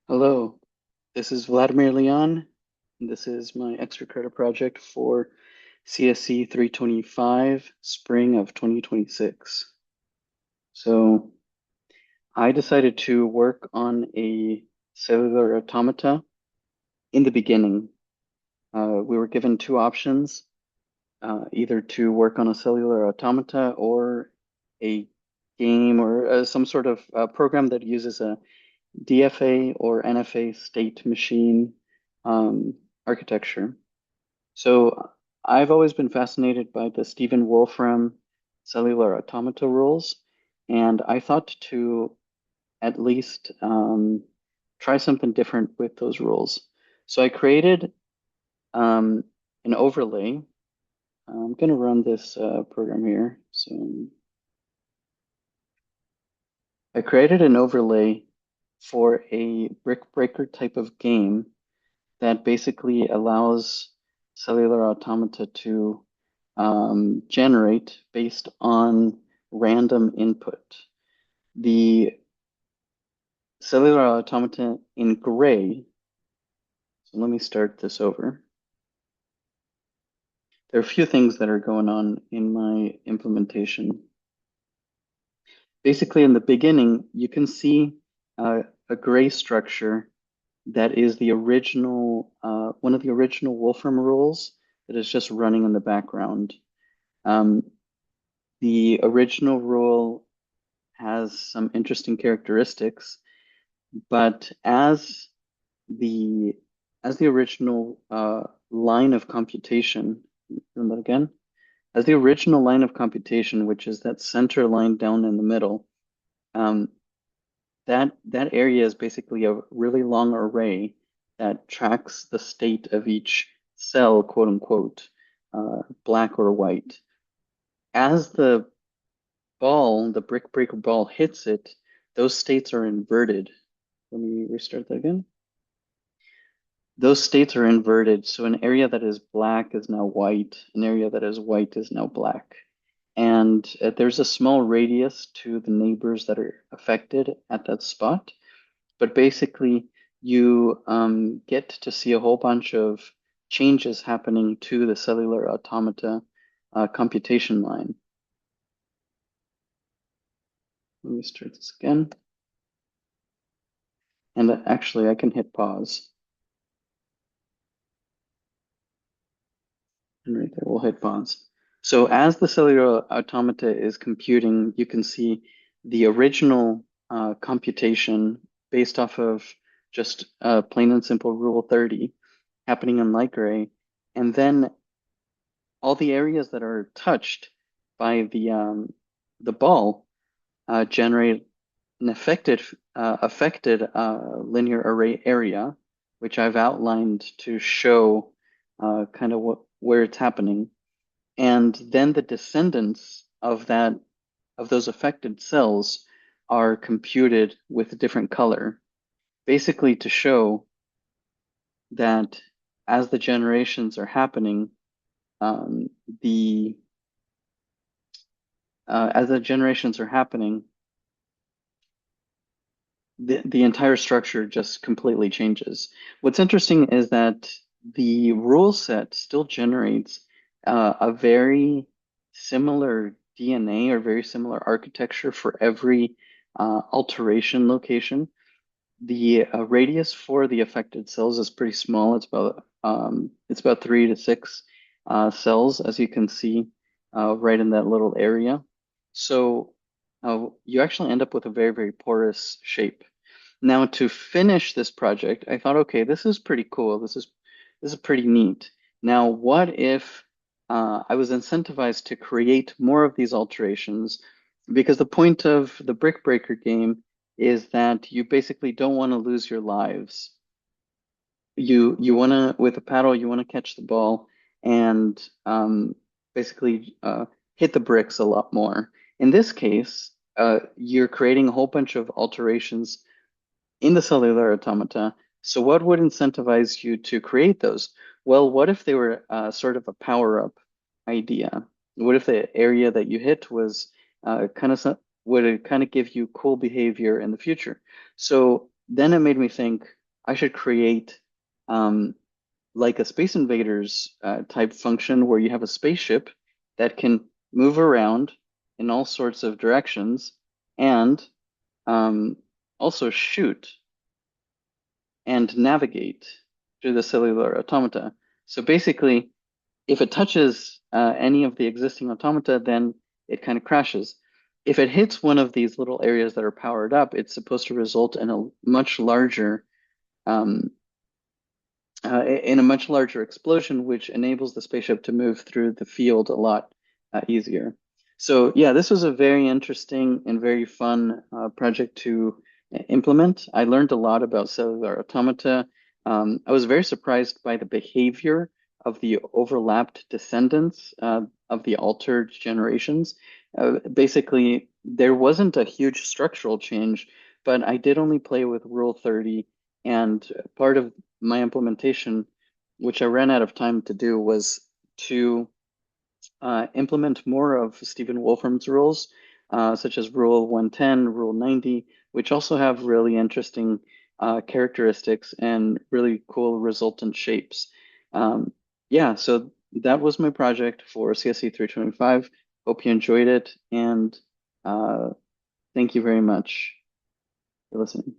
Hello, this is Vladimir Leon. This is my extra credit project for CSC 325, spring of 2026. So I decided to work on a cellular automata in the beginning. We were given two options, either to work on a cellular automata or a game or some sort of program that uses a DFA or NFA state machine um, architecture. So I've always been fascinated by the Stephen Wolfram cellular automata rules, and I thought to at least try something different with those rules. So I created um, an overlay. I'm going to run this program here. So I created an overlay for a brick breaker type of game that basically allows cellular automata to generate based on random input. The cellular automata in gray, so let me start this over. There are a few things that are going on in my implementation. Basically, in the beginning, you can see a gray structure that is the original, one of the original Wolfram rules that is just running in the background. Um, the original rule has some interesting characteristics, but the as the original line of computation, run that again, as the original line of computation, which is that center line down in the middle, um, that area is basically a really long array that tracks the state of each cell, quote unquote, black or white. As the brick breaker ball hits it, those states are inverted. Let me restart that again. Those states are inverted. So an area that is black is now white, an area that is white is now black. And there's a small radius to the neighbors that are affected at that spot. But basically, you get to see a whole bunch of changes happening to the cellular automata computation line. Let me start this again. And actually, I can hit pause. And right there, we'll hit pause. So as the cellular automata is computing, you can see the original computation based off of just plain and simple Rule 30 happening in light gray. And then all the areas that are touched by the ball generate an affected linear array area, which I've outlined to show kind of where it's happening. And then the descendants of those affected cells are computed with a different color, basically to show that as the generations are happening, um, the as the generations are happening, the entire structure just completely changes. What's interesting is that the rule set still generates a very similar DNA or very similar architecture for every alteration location. The radius for the affected cells is pretty small. It's about 3 to 6 cells, as you can see right in that little area. So you actually end up with a very, very porous shape. Now, to finish this project, I thought, okay, this is pretty cool. This is pretty neat. Now, what if I was incentivized to create more of these alterations? Because the point of the Brick Breaker game is that you basically don't want to lose your lives. You want to, with a paddle, you want to catch the ball and basically hit the bricks a lot more. In this case, you're creating a whole bunch of alterations in the cellular automata. So what would incentivize you to create those? Well, what if they were sort of a power-up idea? What if the area that you hit was would it kind of give you cool behavior in the future? So then it made me think, I should create um, like a Space Invaders type function where you have a spaceship that can move around in all sorts of directions and um, also shoot and navigate through the cellular automata. So basically, if it touches any of the existing automata, then it kind of crashes. If it hits one of these little areas that are powered up, it's supposed to result in a much larger um, in a much larger explosion, which enables the spaceship to move through the field a lot easier. So yeah, this was a very interesting and very fun project to implement. I learned a lot about cellular automata. I was very surprised by the behavior of the overlapped descendants of the altered generations. Basically, there wasn't a huge structural change, but I did only play with Rule 30, and part of my implementation, which I ran out of time to do, was to implement more of Stephen Wolfram's rules, such as Rule 110, Rule 90, which also have really interesting characteristics and really cool resultant shapes. Um, yeah, so that was my project for CSE 325. Hope you enjoyed it, and uh, thank you very much for listening.